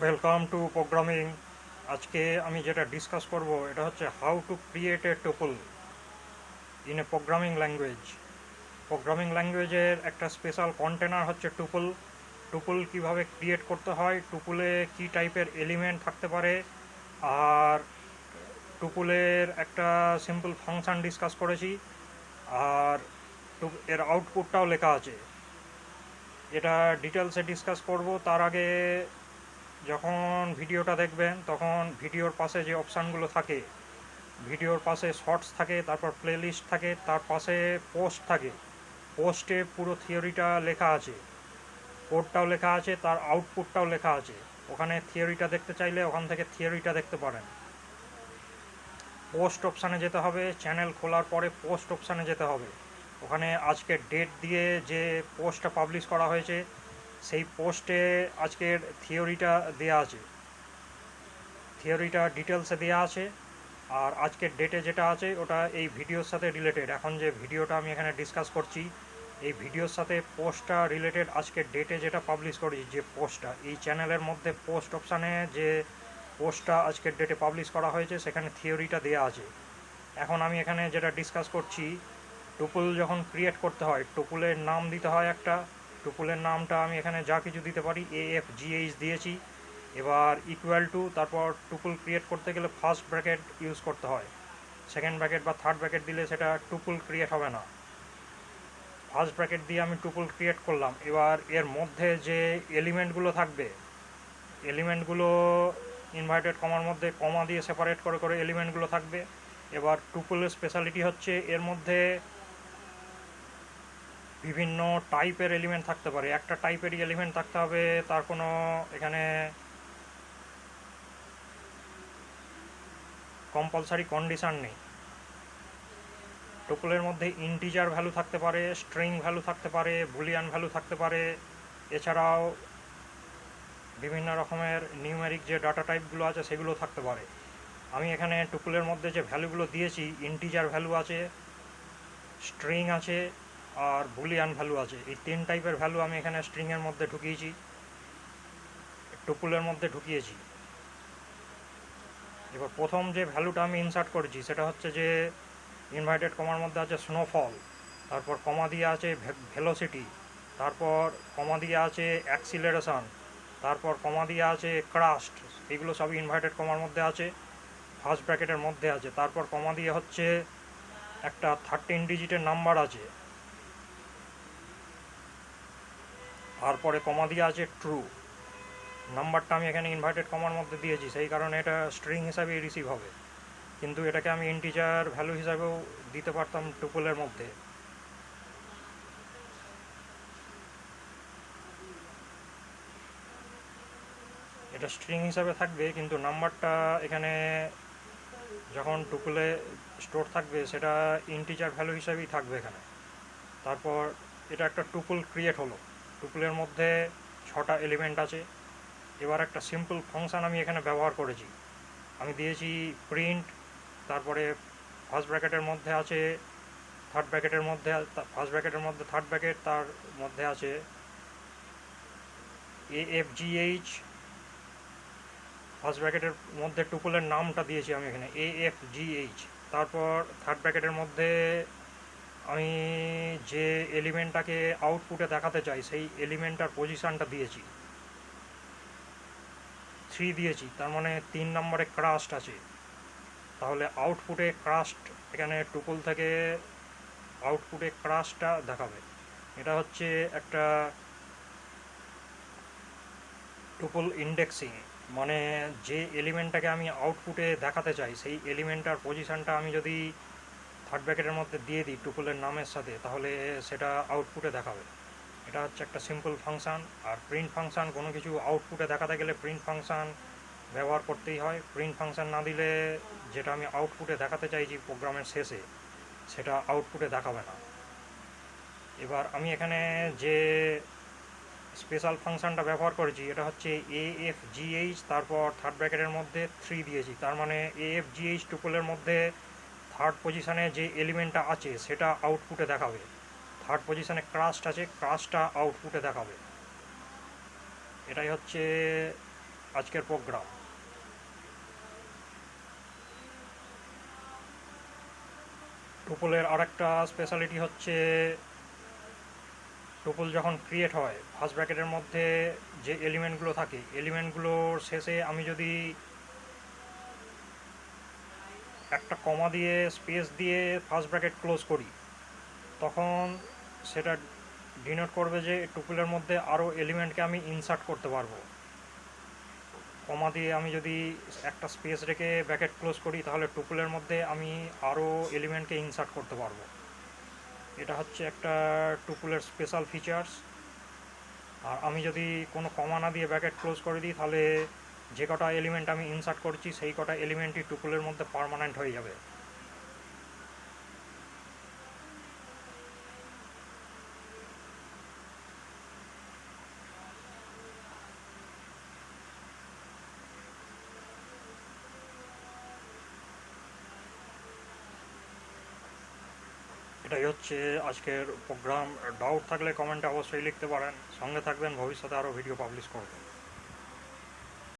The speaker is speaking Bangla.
Welcome to programming. আজকে আমি যেটা ডিসকাস করব এটা হচ্ছে how to create a tuple in a programming language. Programming ল্যাঙ্গুয়েজের একটা স্পেশাল কন্টেনার হচ্ছে টুপল। টুপল কিভাবে ক্রিয়েট করতে হয়, টুপুলে কি টাইপের এলিমেন্ট থাকতে পারে, আর টুপুলের একটা সিম্পল ফাংশন ডিসকাস করেছি, আর এর আউটপুটটাও লেখা আছে। এটা ডিটেলসে ডিসকাস করব। তার আগে যখন ভিডিওটা দেখবেন তখন ভিডিওর পাশে যে অপশানগুলো থাকে, ভিডিওর পাশে শর্টস থাকে, তারপর প্লেলিস্ট থাকে, তার পাশে পোস্ট থাকে। পোস্টে পুরো থিওরিটা লেখা আছে, কোডটাও লেখা আছে, তার আউটপুটটাও লেখা আছে। ওখানে থিওরিটা দেখতে চাইলে ওখান থেকে থিওরিটা দেখতে পারেন। পোস্ট অপশানে যেতে হবে, চ্যানেল খোলার পরে পোস্ট অপশানে যেতে হবে। ওখানে আজকের ডেট দিয়ে যে পোস্টটা পাবলিশ করা হয়েছে সেই পোস্টে আজকের থিওরিটা দেওয়া আছে, থিওরিটা ডিটেলসে দেওয়া আছে। আর আজকের ডেটে যেটা আছে ওটা এই ভিডিওর সাথে রিলেটেড। এখন যে ভিডিওটা আমি এখানে ডিসকাস করছি এই ভিডিওর সাথে পোস্টটা রিলেটেড। আজকের ডেটে যেটা পাবলিশ করেছি যে পোস্টটা, এই চ্যানেলের মধ্যে পোস্ট অপশানে যে পোস্টটা আজকের ডেটে পাবলিশ করা হয়েছে সেখানে থিওরিটা দেওয়া আছে। এখন আমি এখানে যেটা ডিসকাস করছি, টুপুল যখন ক্রিয়েট করতে হয় টুপুলের নাম দিতে হয় একটা। টুপুলের নামটা আমি এখানে যা কিছু দিতে পারি, AFGH দিয়েছি। এবার ইকুয়াল টু, তারপর টুপুল ক্রিয়েট করতে গেলে ফার্স্ট ব্র্যাকেট ইউজ করতে হয়। সেকেন্ড ব্র্যাকেট বা থার্ড ব্র্যাকেট দিলে সেটা টুপুল ক্রিয়েট হবে না। ফার্স্ট ব্র্যাকেট দিয়ে আমি টুপুল ক্রিয়েট করলাম। এবার এর মধ্যে যে এলিমেন্টগুলো থাকবে, এলিমেন্টগুলো ইনভার্টেড কমার মধ্যে কমা দিয়ে সেপারেট করে করে এলিমেন্টগুলো থাকবে। এবার টুপুলের স্পেশালিটি হচ্ছে এর মধ্যে বিভিন্ন টাইপের এলিমেন্ট থাকতে পারে। একটা টাইপেরই এলিমেন্ট থাকতে হবে, তার কোনো এখানে কম্পালসারি কন্ডিশান নেই। টুপলের মধ্যে ইন্টিজার ভ্যালু থাকতে পারে, স্ট্রিং ভ্যালু থাকতে পারে, বুলিয়ান ভ্যালু থাকতে পারে। এছাড়াও বিভিন্ন রকমের নিউমেরিক যে ডাটা টাইপগুলো আছে সেগুলো থাকতে পারে। আমি এখানে টুপলের মধ্যে যে ভ্যালুগুলো দিয়েছি, ইন্টিজার ভ্যালু আছে, স্ট্রিং আছে, আর বুলিয়ান ভ্যালু আছে। এই তিন টাইপের ভ্যালু আমি এখানে স্ট্রিংয়ের মধ্যে ঢুকিয়েছি, টুপুলের মধ্যে ঢুকিয়েছি। এবার প্রথম যে ভ্যালুটা আমি ইনসার্ট করেছি সেটা হচ্ছে যে ইনভার্টেড কমার মধ্যে আছে স্নোফল, তারপর কমা দিয়ে আছে ভেলোসিটি, তারপর কমা দিয়ে আছে অ্যাক্সিলারেশন, তারপর কমা দিয়ে আছে ক্রাস্ট। এগুলো সবই ইনভার্টেড কমার মধ্যে আছে, ফার্স্ট ব্র্যাকেটের মধ্যে আছে। তারপর কমা দিয়ে হচ্ছে একটা 13 ডিজিটের নাম্বার আছে, তারপরে কমা দিয়ে আছে ট্রু। নাম্বারটা আমি এখানে ইনভার্টেড কমার মধ্যে দিয়েছি, সেই কারণে এটা স্ট্রিং হিসাবেই রিসিভ হবে, কিন্তু এটাকে আমি ইন্টিজার ভ্যালু হিসাবেও দিতে পারতাম টুপলের মধ্যে। এটা স্ট্রিং হিসাবে থাকবে, কিন্তু নাম্বারটা এখানে যখন টুপলে স্টোর থাকবে সেটা ইন্টিজার ভ্যালু হিসাবেই থাকবে এখানে। তারপর এটা একটা টুপল ক্রিয়েট হলো, টুপলের মধ্যে 6টা এলিমেন্ট আছে। এবার একটা সিম্পল ফাংশান আমি এখানে ব্যবহার করেছি। আমি দিয়েছি প্রিন্ট, তারপরে ফার্স্ট ব্র্যাকেটের মধ্যে আছে, থার্ড ব্র্যাকেটের মধ্যে, ফার্স্ট ব্র্যাকেটের মধ্যে থার্ড ব্র্যাকেট, তার মধ্যে আছে AFGH। ফার্স্ট ব্র্যাকেটের মধ্যে টুপলের নামটা দিয়েছি আমি এখানে AFGH। তারপর থার্ড ব্র্যাকেটের মধ্যে আমি যে এলিমেন্টটাকে আউটপুটে দেখাতে চাই সেই এলিমেন্টটার পজিশানটা দিয়েছি, 3 দিয়েছি। তার মানে 3 নম্বরে ক্রাস্ট আছে, তাহলে আউটপুটে ক্রাস্ট, এখানে টুপল থেকে আউটপুটে ক্রাস্টটা দেখাবে। এটা হচ্ছে একটা টুপল ইন্ডেক্সিং, মানে যে এলিমেন্টটাকে আমি আউটপুটে দেখাতে চাই সেই এলিমেন্টটার পজিশানটা আমি যদি থার্ড ব্র্যাকেটের মধ্যে দিয়ে দিই টুপলের নামের সাথে, তাহলে সেটা আউটপুটে দেখাবে। এটা হচ্ছে একটা সিম্পল ফাংশান। আর প্রিন্ট ফাংশান, কোনো কিছু আউটপুটে দেখাতে গেলে প্রিন্ট ফাংশান ব্যবহার করতেই হয়। প্রিন্ট ফাংশান না দিলে যেটা আমি আউটপুটে দেখাতে চাইছি প্রোগ্রামের শেষে সেটা আউটপুটে দেখাবে না। এবার আমি এখানে যে স্পেশাল ফাংশানটা ব্যবহার করেছি এটা হচ্ছে AFGH, তারপর থার্ড ব্র্যাকেটের মধ্যে 3 দিয়েছি। তার মানে AFGH টুপলের মধ্যে থার্ড পজিশানে যে এলিমেন্টটা আছে সেটা আউটপুটে দেখাবে। থার্ড পজিশানে ক্রাস্ট আছে, ক্রাস্টটা আউটপুটে দেখাবে। এটাই হচ্ছে আজকের প্রোগ্রাম। টুপলের আরেকটা স্পেশালিটি হচ্ছে, টুপল যখন ক্রিয়েট হয় ফার্স্ট ব্র্যাকেটের মধ্যে যে এলিমেন্টগুলো থাকে, এলিমেন্টগুলোর শেষে আমি যদি একটা কমা দিয়ে স্পেস দিয়ে ফার্স্ট ব্র্যাকেট ক্লোজ করি, তখন সেটা ডিনোট করবে যে টুপলের মধ্যে আরও এলিমেন্টকে আমি ইনসার্ট করতে পারবো। কমা দিয়ে আমি যদি একটা স্পেস রেখে ব্র্যাকেট ক্লোজ করি, তাহলে টুপলের মধ্যে আমি আরও এলিমেন্টকে ইনসার্ট করতে পারবো। এটা হচ্ছে একটা টুপলের স্পেশাল ফিচার্স। আর আমি যদি কোনো কমা না দিয়ে ব্র্যাকেট ক্লোজ করে দিই, তাহলে যে কটা এলিমেন্ট আমি ইনসার্ট করছি সেই কটা এলিমেন্টই টুপলের মধ্যে পার্মানেন্ট হয়ে যাবে। এটাই হচ্ছে আজকের প্রোগ্রাম। ডাউট থাকলে কমেন্টে অবশ্যই লিখতে পারেন। সঙ্গে থাকবেন, ভবিষ্যতে আরও ভিডিও পাবলিশ করবেন।